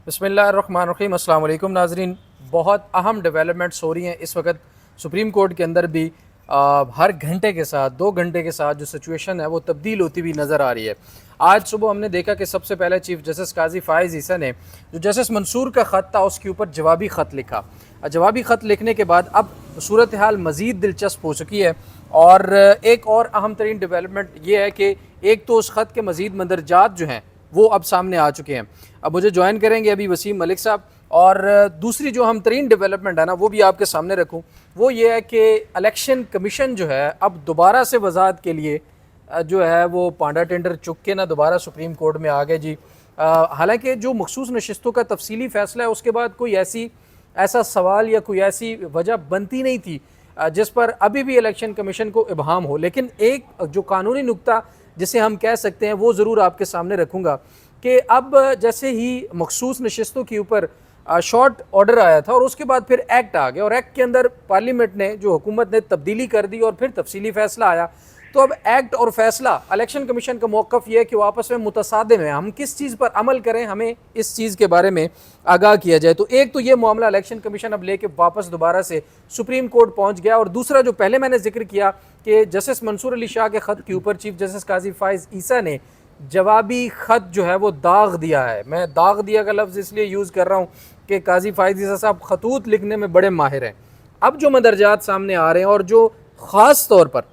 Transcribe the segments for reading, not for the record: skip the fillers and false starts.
बिस्मिल्लाहिर्रहमानिर्रहीम। अस्सलाम वालेकुम नाज़रीन। बहुत अहम डेवलपमेंट्स हो रही हैं इस वक्त सुप्रीम कोर्ट के अंदर भी। हर घंटे के साथ 2 घंटे के साथ जो सिचुएशन है वो तब्दील होती हुई नज़र आ रही है। आज सुबह हमने देखा कि सबसे पहले चीफ जस्टिस काजी फ़ाइज़ ईसा ने जो जस्टिस मंसूर का ख़त था उसके ऊपर जवाबी ख़त लिखा। जवाबी ख़त लिखने के बाद अब सूरत हाल मज़ीद दिलचस्प हो चुकी है। और एक और अहम तरीन डेवलपमेंट ये है कि एक तो उस ख़त के मज़ीद मंदरजात जो हैं वो अब सामने आ चुके हैं। अब मुझे ज्वाइन करेंगे अभी वसीम मलिक साहब। और दूसरी जो हम तरीन डेवलपमेंट है ना वो भी आपके सामने रखूँ, वो ये है कि इलेक्शन कमीशन जो है अब दोबारा से वजाहत के लिए जो है वो पांडा टेंडर चुक के ना दोबारा सुप्रीम कोर्ट में आ गए जी। हालांकि जो मखसूस नशिस्तों का तफसीली फ़ैसला है उसके बाद कोई ऐसा सवाल या कोई ऐसी वजह बनती नहीं थी जिस पर अभी भी इलेक्शन कमीशन को इबहम हो। लेकिन एक जो कानूनी नुक्ता जिसे हम कह सकते हैं वो ज़रूर आपके सामने रखूँगा कि अब जैसे ही मखसूस नशिस्तों के ऊपर शॉर्ट ऑर्डर आया था और उसके बाद फिर एक्ट आ गया और एक्ट के अंदर पार्लियामेंट ने जो हुकूमत ने तब्दीली कर दी और फिर तफसीली फ़ैसला आया, तो अब एक्ट और फैसला इलेक्शन कमीशन का मौक़िफ़ ये है कि वो आपस में मुतसादिम है। हम किस चीज़ पर अमल करें, हमें इस चीज़ के बारे में आगाह किया जाए। तो एक तो ये मामला इलेक्शन कमीशन अब लेके वापस दोबारा से सुप्रीम कोर्ट पहुँच गया। और दूसरा जो पहले मैंने जिक्र किया कि जस्टिस मंसूर अली शाह के ख़त के ऊपर चीफ जस्टिस काजी फ़ाइज़ ईसा ने जवाबी ख़त जो है वो दाग दिया है। मैं दाग दिया का लफ्ज़ इसलिए यूज़ कर रहा हूँ कि काजी फ़ाइज़ ईसा साहब खतूत लिखने में बड़े माहिर हैं। अब जो मंदरजात सामने आ रहे हैं और जो ख़ास तौर पर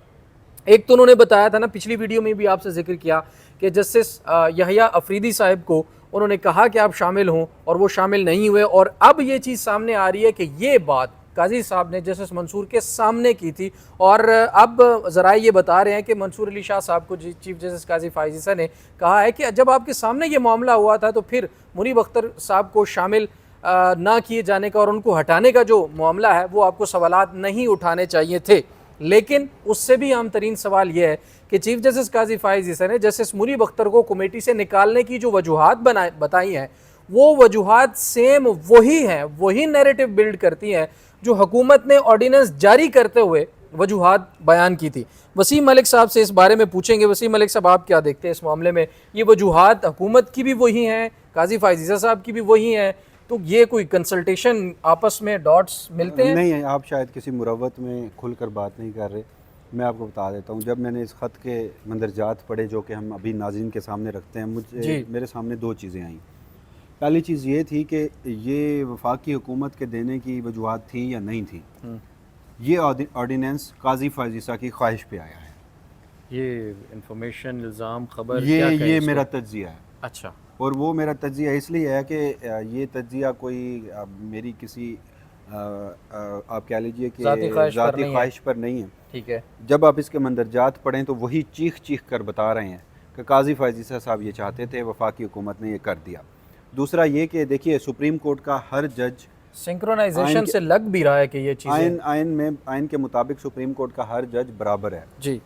एक तो उन्होंने बताया था ना, पिछली वीडियो में भी आपसे जिक्र किया कि जस्टिस यहया अफरीदी साहब को उन्होंने कहा कि आप शामिल हों और वो शामिल नहीं हुए। और अब ये चीज़ सामने आ रही है कि ये बात काजी साहब ने जस्टिस मंसूर के सामने की थी। और अब ज़रा ये बता रहे हैं कि मंसूर अली शाह साहब को चीफ जस्टिस काजी फ़ाइज़ ईसा ने कहा है कि जब आपके सामने ये मामला हुआ था तो फिर मुनीब अख्तर साहब को शामिल ना किए जाने का और उनको हटाने का जो मामला है वो आपको सवालात नहीं उठाने चाहिए थे। लेकिन उससे भी आम तरीन सवाल यह है कि चीफ जस्टिस काजी फ़ाइज़ ईसा ने जस्टिस मुनीब अख्तर को कमेटी से निकालने की जो वजूहात बताई हैं वो वजूहात सेम वही हैं, वही नैरेटिव बिल्ड करती हैं जो हुकूमत ने ऑर्डिनेंस जारी करते हुए वजूहात बयान की थी। वसीम मलिक साहब से इस बारे में पूछेंगे। वसीम मलिक साहब, आप क्या देखते हैं इस मामले में? ये वजूहात हुकूमत की भी वही हैं, काजी फ़ाइज़ ईसा साहब की भी वही हैं, तो ये कोई कंसल्टेशन आपस में डॉट्स मिलते हैं? नहीं, आप शायद किसी मुरवत में खुलकर बात नहीं कर रहे। मैं आपको बता देता हूँ, जब मैंने इस ख़त के मंदरजात पढ़े जो कि हम अभी नाज़रीन के सामने रखते हैं, मेरे सामने दो चीज़ें आईं। पहली चीज़ ये थी कि ये वफाकी हुकूमत के देने की वजूहात थी या नहीं थी। ये ऑर्डिनेंस काजी फ़ाइज़ ईसा की ख्वाहिश पे आया है। ये इंफॉर्मेशन, इल्ज़ाम, खबर, ये मेरा तज्ज़िया है। अच्छा। और वो मेरा तज्ज़िया इसलिए है कि ये तज्ज़िया कोई मेरी किसी आप कह लीजिए कि ज़ाती ख्वाहिश पर नहीं है। ठीक है। जब आप इसके मंदरजात पढ़ें तो वही चीख चीख कर बता रहे हैं कि काजी फ़ाइज़ ईसा साहब ये चाहते थे, वफाकी हुकूमत ने ये कर दिया। दूसरा ये कि देखिए, सुप्रीम कोर्ट का हर जज सिंक्रोनाइजेशन से लग भी रहा है कि ये चीज़ें आइन के मुताबिक सुप्रीम कोर्ट का हर जज बराबर है जी,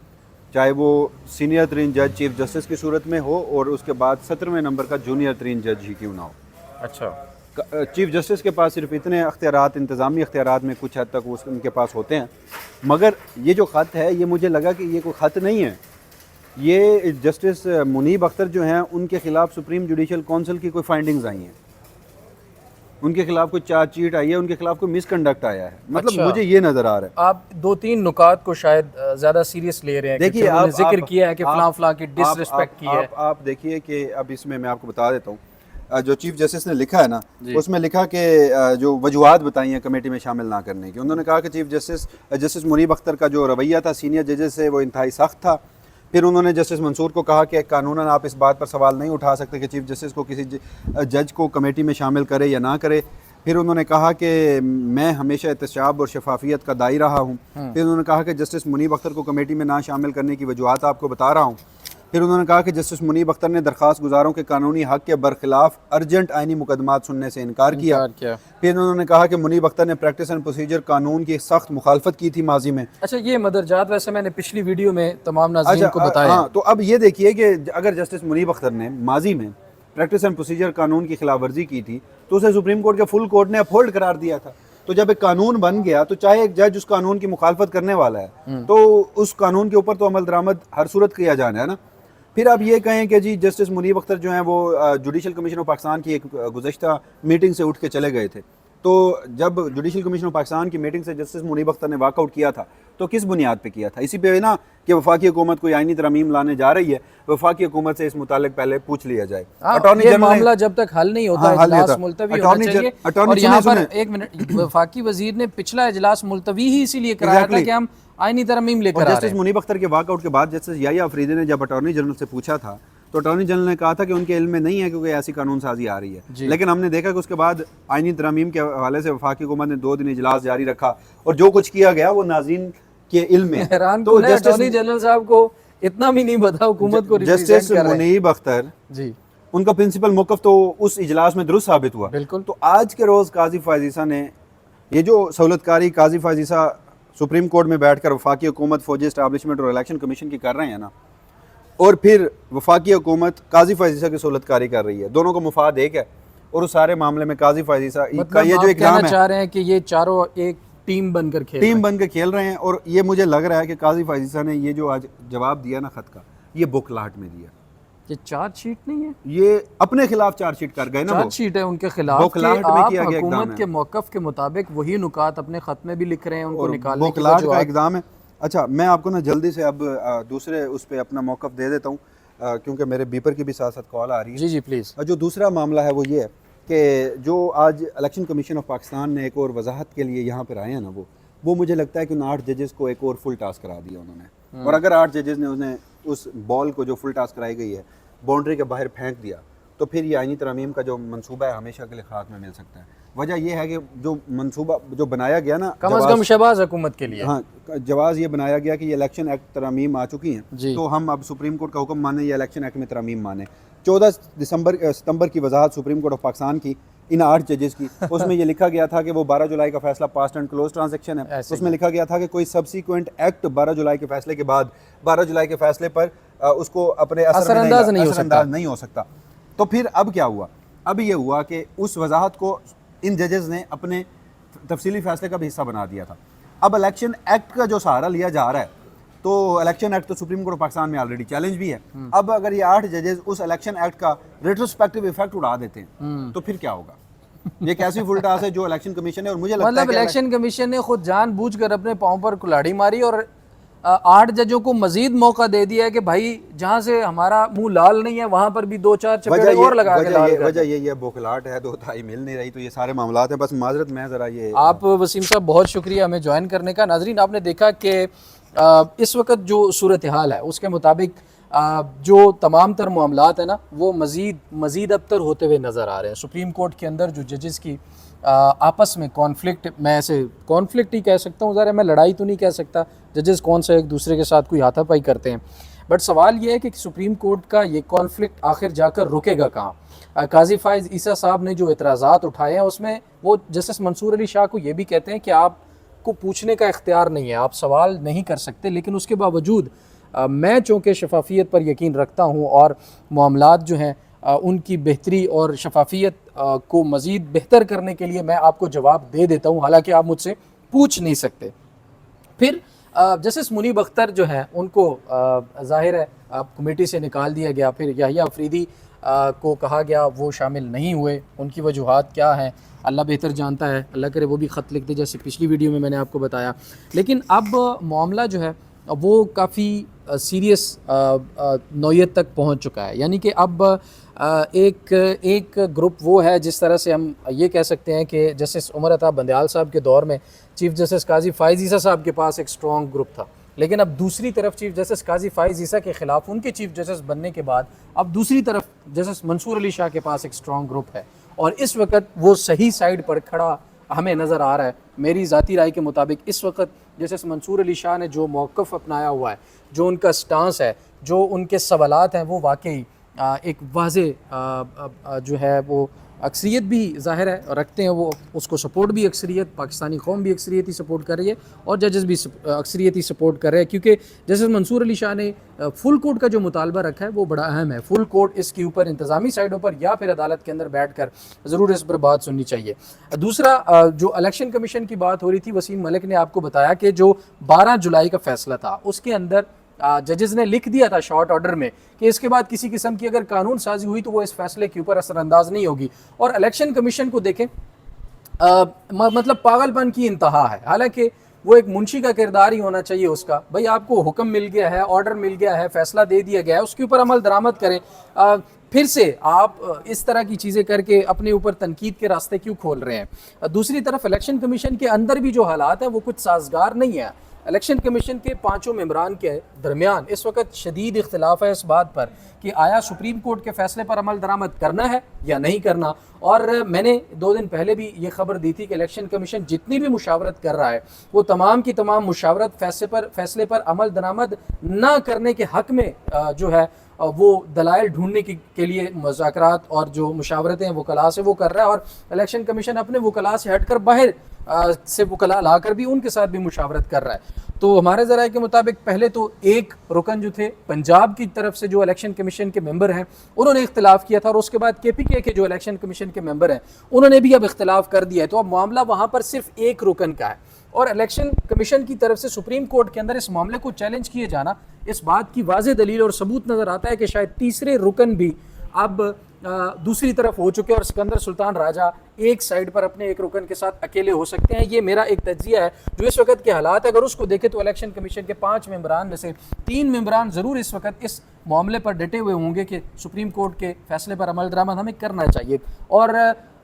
चाहे वो सीनियर तरीन जज चीफ जस्टिस की सूरत में हो और उसके बाद 17वें नंबर का जूनियर तरीन जज ही क्यों ना हो। अच्छा। चीफ जस्टिस के पास सिर्फ इतने अख्तियारात, इंतज़ामी अख्तियारात में कुछ हद तक उनके पास होते हैं। मगर ये जो ख़त है, ये मुझे लगा कि ये कोई ख़त नहीं है, ये जस्टिस मुनीब अख्तर जो हैं उनके ख़िलाफ़ सुप्रीम जुडिशल काउंसिल की कोई फाइंडिंग्स आई हैं, उनके खिलाफ कोई चार्जशीट आई है, उनके खिलाफ कोई मिसकंडक्ट आया है। मतलब अच्छा। मुझे ये नज़र आ रहा है आप 2-3 नुकात को शायद ज़्यादा सीरियस ले रहे हैं। देखिए, आप जिक्र किया है कि फलां की डिसरिस्पेक्ट की है। आप देखिए कि अब इसमें मैं आपको बता देता हूँ, जो चीफ जस्टिस ने लिखा है ना, उसमें लिखा कि जो वजूहात बताई हैं कमेटी में शामिल ना करने की, उन्होंने कहा कि चीफ जस्टिस मुनीब अख्तर का जो रवैया था सीनियर जजेस से वो इंतहाई सख्त था। फिर उन्होंने जस्टिस मंसूर को कहा कि कानूनन आप इस बात पर सवाल नहीं उठा सकते कि चीफ जस्टिस को किसी जज को कमेटी में शामिल करे या ना करे। फिर उन्होंने कहा कि मैं हमेशा एहतसाब और शफाफियत का दाई रहा हूँ। फिर उन्होंने कहा कि जस्टिस मुनीब अख्तर को कमेटी में ना शामिल करने की वजूहात आपको बता रहा हूँ। फिर उन्होंने कहा कि जस्टिस मुनीब अख्तर ने दरख्वास्त गुजारों के कानूनी हक़ के बरखिलाफ अर्जेंट आइनी मुकदमात सुनने से इनकार किया। फिर उन्होंने कहा कि मुनीब अख्तर ने प्रैक्टिस एंड प्रोसीजर कानून की सख्त मुखालफत की थी माजी में। अच्छा, ये मदरजात वैसे मैंने पिछली वीडियो में तमाम नाज़रीन को बताया। हाँ, तो अब ये देखिए कि अगर जस्टिस मुनीब अख्तर ने माजी में प्रैक्टिस एंड प्रोसीजर कानून की खिलाफ वर्जी की थी तो उसे सुप्रीम कोर्ट के फुल कोर्ट ने अपहोल्ड करार दिया था। तो जब एक कानून बन गया तो चाहे एक जज उस कानून की मुखालफत करने वाला है तो उस कानून के ऊपर तो अमल दरामद हर सूरत किया जाना है ना। फिर आप ये कहें कि जी जस्टिस मुनीब अख्तर जो हैं वो जुडिशल कमीशन ऑफ पाकिस्तान की एक गुज़श्ता मीटिंग से उठ के चले गए थे। तो जब जुडिशल कमीशन ऑफ पाकिस्तान की मीटिंग से जस्टिस मुनीब अख्तर ने वाकआउट किया था तो किस बुनियाद पे किया था? इसी पे ना कि वफाकी हुकूमत कोई आईनी तरमीम लाने जा रही है, वफाकी हुकूमत से इस मुतालिक पहले पूछ लिया जाए। अटॉर्नी जनरल मामला जब तक हल नहीं होता इजलास मुलतवी होना चाहिए। और यहाँ पर एक मिनट, वफाकी वजीर ने पिछला इजलास मुलतवी ही इसीलिए कराया था कि हम आईनी तरमीम लेकर आ रहे हैं। जस्टिस मुनीब अख्तर के वाकआउट के बाद जस्टिस याहिया अफरीदी ने जब अटॉर्नी जनरल से पूछा था तो अटॉर्नी जनरल ने कहा था कि उनके इल्म में नहीं है क्योंकि ऐसी कानून साजी आ रही है। लेकिन हमने देखा कि उसके बाद आईनी तरमीम के हवाले से वफाकी हुकूमत ने 2 दिन इजलास जारी रखा और जो कुछ किया गया वो नाज़रीन के इल्म में। तो अटॉर्नी जनरल साहब को इतना भी नहीं पता हुकूमत को जस्टिस मुनीब अख्तर जी उनका प्रिंसिपल मौक़िफ़ तो उस इजलास में दुरुस्त साबित हुआ। बिल्कुल। तो आज के रोज़ काजी फ़ाइज़ ईसा ने ये जो सहूलतकारी काजी फ़ाइज़ ईसा सुप्रीम कोर्ट में बैठकर वफाकी हुकूमत, फौजी इस्टेब्लिशमेंट और इलेक्शन कमीशन की कर रहे हैं ना, और फिर वफाकी हुकूमत काजी फ़ाइज़ ईसा की सहूलतकारी कर रही है, दोनों को मुफाद एक है। और उस सारे मामले में काजी फ़ाइज़ ईसा का ये जो एग्जाम है, चाह रहे हैं कि ये चारों एक टीम बनकर खेल रहे हैं। और ये मुझे लग रहा है कि काजी फ़ाइज़ ईसा ने ये जो आज जवाब दिया ना खत का, ये बुकलाहट में दिया। ये चार्जशीट नहीं है, ये अपने खिलाफ चार्जशीट कर गए ना, चार्जशीट है उनके खिलाफ कि आप हुकूमत के मौक़िफ़ के मुताबिक वही नुकात अपने खत में भी लिख रहे हैं, उनको निकालने की बुकलाहट का एग्जाम है। अच्छा, मैं आपको ना जल्दी से अब दूसरे उस पर अपना मौक़िफ़ दे देता हूँ क्योंकि मेरे बीपर की भी साथ साथ कॉल आ रही है। जी जी प्लीज़। जो दूसरा मामला है वो ये है कि जो आज इलेक्शन कमीशन ऑफ पाकिस्तान ने एक और वजाहत के लिए यहाँ पर आए हैं ना, वो मुझे लगता है कि उन 8 जजेस को एक और फुल टास्क करा दिया उन्होंने। और अगर 8 जजेस ने उन्हें उस बॉल को जो फुल टास्क कराई गई है बाउंड्री के बाहर फेंक दिया तो फिर ये आईनी तरमीम का जो मंसूबा है हमेशा के लिए खाक में मिल सकता है। वजह यह है कि जो मंसूबा जो बनाया गया ना, कम अज़ कम शहबाज हुकूमत के लिए, हाँ, जवाज़ ये बनाया गया कि ये इलेक्शन एक्ट तरमीम आ चुकी हैं तो हम अब सुप्रीम कोर्ट का हुक्म माने या इलेक्शन एक्ट में तरमीम माने। 14 सितंबर की वजाहत सुप्रीम कोर्ट ऑफ पाकिस्तान की इन 8 जजेस की, उसमें ये लिखा गया था कि वो 12 जुलाई का फैसला पास्ट एंड क्लोज ट्रांजैक्शन है। उसमें लिखा गया था कि कोई सब्सिक्वेंट एक्ट 12 जुलाई के फैसले के बाद 12 जुलाई के फैसले पर उसको अपने असरअंदाज नहीं हो सकता। तो फिर अब क्या हुआ? अब ये हुआ कि उस वजाहत को इन जजेस ने अपने तफसीली फैसले का भी हिस्सा बना दिया था। अब इलेक्शन एक्ट का जो सहारा लिया जा रहा है, तो इलेक्शन एक्ट तो सुप्रीम कोर्ट ऑफ पाकिस्तान में ऑलरेडी चैलेंज भी है। अब अगर ये 8 जजेस उस इलेक्शन एक्ट का रेट्रोस्पेक्टिव इफेक्ट उड़ा देते हैं तो फिर क्या होगा? ये कैसी फुल टास्क है जो इलेक्शन कमीशन है। और मुझे लगता है इलेक्शन कमीशन ने खुद जानबूझकर अपने पांव पर कुल्हाड़ी मारी और 8 जजों को मजीद मौका दे दिया है कि भाई जहां से हमारा मुंह लाल नहीं है वहां पर भी 2-4 चपेड़े और लगा के लाल कर। वजह यही है, बोखलाहट है, 2 तिहाई मिल नहीं रही, तो ये सारे मामलात हैं। बस माजरत मैं ज़रा ये आप वसीम साहब बहुत शुक्रिया हमें ज्वाइन करने का। नाजरीन, आपने देखा कि इस वक्त जो सूरत हाल है उसके मुताबिक जो तमाम तर मामलात है ना वो मज़ीद अबतर होते हुए नज़र आ रहे हैं। सुप्रीम कोर्ट के अंदर जो जजेस की आपस में कॉन्फ्लिक्ट, मैं ऐसे कॉन्फ्लिक्ट ही कह सकता हूँ, ज़रा मैं लड़ाई तो नहीं कह सकता, जजेस कौन सा एक दूसरे के साथ कोई हाथापाई करते हैं, बट सवाल ये है कि सुप्रीम कोर्ट का ये कॉन्फ्लिक्ट आखिर जाकर रुकेगा कहाँ। काजी फ़ाइज़ ईसा साहब ने जो एतराज़ात उठाए हैं उसमें वो जस्टिस मंसूर अली शाह को ये भी कहते हैं कि आपको पूछने का इख्तियार नहीं है, आप सवाल नहीं कर सकते, लेकिन उसके बावजूद मैं चूँकि शफाफियत पर यकीन रखता हूँ और मामलात जो हैं उनकी बेहतरी और शफाफियत को मज़ीद बेहतर करने के लिए मैं आपको जवाब दे देता हूँ, हालांकि आप मुझसे पूछ नहीं सकते। फिर जस्टिस मुनीब अख्तर जो हैं उनको ज़ाहिर है कमेटी से निकाल दिया गया। फिर याहिया अफरीदी को कहा गया, वो शामिल नहीं हुए। उनकी वजूहात क्या हैं अल्लाह बेहतर जानता है, अल्लाह करे वो भी ख़त लिख दे जैसे पिछली वीडियो में मैंने आपको बताया। लेकिन अब मामला जो है वो काफ़ी सीरियस नौयत तक पहुंच चुका है, यानी कि अब एक ग्रुप वो है, जिस तरह से हम ये कह सकते हैं कि जस्टिस उमर अता बंदयाल साहब के दौर में चीफ़ जस्टिस काजी फ़ाइज़ ईसा साहब के पास एक स्ट्रॉन्ग ग्रुप था, लेकिन अब दूसरी तरफ चीफ़ जस्टिस काजी फ़ाइज़ ईसा के ख़िलाफ़ उनके चीफ़ जस्टिस बनने के बाद अब दूसरी तरफ जस्टिस मंसूर अली शाह के पास एक स्ट्रॉन्ग ग्रुप है और इस वक्त वो सही साइड पर खड़ा हमें नज़र आ रहा है। मेरी ज़ाती राय के मुताबिक इस वक्त जस्टिस मंसूर अली शाह ने जो मौक़िफ़ अपनाया हुआ है, जो उनका स्टांस है, जो उनके सवालात हैं, वो वाकई एक वाज़े जो है वो अक्सरियत भी ज़ाहिर है रखते हैं, वो उसको सपोर्ट भी अक्सरियत, पाकिस्तानी कौम भी अक्सरियत ही सपोर्ट कर रही है और जजेस भी अक्सरियत ही सपोर्ट कर रहे हैं, क्योंकि जस्टिस मंसूर अली शाह ने फुल कोर्ट का जो मुतालबा रखा है वो बड़ा अहम है। फुल कोर्ट इसके ऊपर इंतज़ामी साइडों पर या फिर अदालत के अंदर बैठ कर ज़रूर इस पर बात सुननी चाहिए। दूसरा जो इलेक्शन कमीशन की बात हो रही थी, वसीम मलिक ने आपको बताया कि जो 12 जुलाई का फ़ैसला था उसके अंदर जजेस ने लिख दिया था शॉर्ट ऑर्डर में कि इसके बाद किसी किस्म की अगर कानून साजी हुई तो वो इस फैसले के ऊपर असरअंदाज नहीं होगी। और इलेक्शन कमीशन को देखें, मतलब पागलपन की इंतहा है। हालांकि वो एक मुंशी का किरदार ही होना चाहिए उसका। भाई आपको हुक्म मिल गया है, ऑर्डर मिल गया है, फैसला दे दिया गया है, उसके ऊपर अमल दरामद करें। फिर से आप इस तरह की चीज़ें करके अपने ऊपर तनकीद के रास्ते क्यों खोल रहे हैं? दूसरी तरफ इलेक्शन कमीशन के अंदर भी जो हालात हैं वो कुछ साजगार नहीं है। इलेक्शन कमीशन के 5 मेंबरान के दरमियान इस वक्त शदीद इख्तिलाफ है इस बात पर कि आया सुप्रीम कोर्ट के फैसले पर अमल दरामद करना है या नहीं करना। और मैंने 2 दिन पहले भी ये खबर दी थी कि इलेक्शन कमीशन जितनी भी मुशावरत कर रहा है वो तमाम की तमाम मुशावरत फैसले पर अमल दरामद ना करने के हक़ में जो है वो दलाइल ढूंढने के लिए मुज़ाकरात और जो मुशावरतें वकला से वो कर रहा है। और इलेक्शन कमीशन अपने वकला से हटकर बाहर से वकला लाकर भी उनके साथ भी मुशावरत कर रहा है। तो हमारे ज़राए के मुताबिक पहले तो एक रुकन जो थे पंजाब की तरफ से जो इलेक्शन कमीशन के मेंबर हैं उन्होंने इख्तिलाफ किया था, और उसके बाद KPK के जो इलेक्शन कमीशन के मेंबर हैं उन्होंने भी अब इख्तिलाफ कर दिया है। तो अब मामला वहाँ पर सिर्फ एक रुकन का है, और इलेक्शन कमीशन की तरफ से सुप्रीम कोर्ट के अंदर इस मामले को चैलेंज किए जाना इस बात की वाज़ेह दलील और सबूत नज़र आता है कि शायद तीसरे रुकन भी अब दूसरी तरफ हो चुके हैं और सिकंदर सुल्तान राजा एक साइड पर अपने एक रुकन के साथ अकेले हो सकते हैं। ये मेरा एक तज्जिया है जो इस वक्त के हालात है। अगर उसको देखें तो इलेक्शन कमीशन के 5 मेंबरान में से 3 मेंबरान ज़रूर इस वक्त इस मामले पर डटे हुए होंगे कि सुप्रीम कोर्ट के फैसले पर अमल दरामद हमें करना चाहिए। और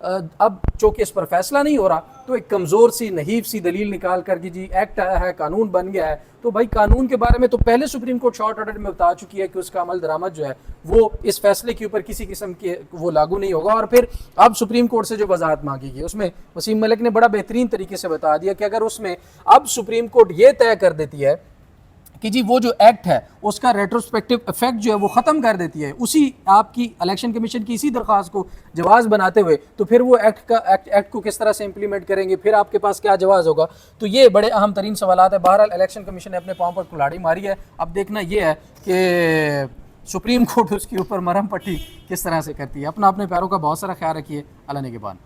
अब चूँकि इस पर फैसला नहीं हो रहा तो एक कमज़ोर सी नहीफ सी दलील निकाल कर कि जी एक्ट आया है, कानून बन गया है, तो भाई कानून के बारे में तो पहले सुप्रीम कोर्ट शॉर्ट ऑर्डर में बता चुकी है कि उसका अमल दरामद जो है वो इस फैसले के ऊपर किसी किस्म के वो लागू नहीं होगा। और फिर अब सुप्रीम कोर्ट से जो वजाहत मांगी गई उसमें वसीम मलिक ने बड़ा बेहतरीन तरीके से बता दिया कि अगर उसमें अब सुप्रीम कोर्ट ये तय कर देती है कि जी वो जो एक्ट है उसका रेट्रोस्पेक्टिव इफेक्ट जो है वो ख़त्म कर देती है उसी आपकी इलेक्शन कमीशन की इसी दरख्वास्त को जवाज़ बनाते हुए, तो फिर वो एक्ट को किस तरह से इंप्लीमेंट करेंगे, फिर आपके पास क्या जवाज़ होगा? तो ये बड़े अहम तरीन सवालात है। बहरहाल इलेक्शन कमीशन ने अपने पाँव पर कुल्हाड़ी मारी है। अब देखना ये है कि सुप्रीम कोर्ट उसके ऊपर मरहम पट्टी किस तरह से करती है। अपने पैरों का बहुत सारा ख्याल रखिए। अल्लाह निगहबान।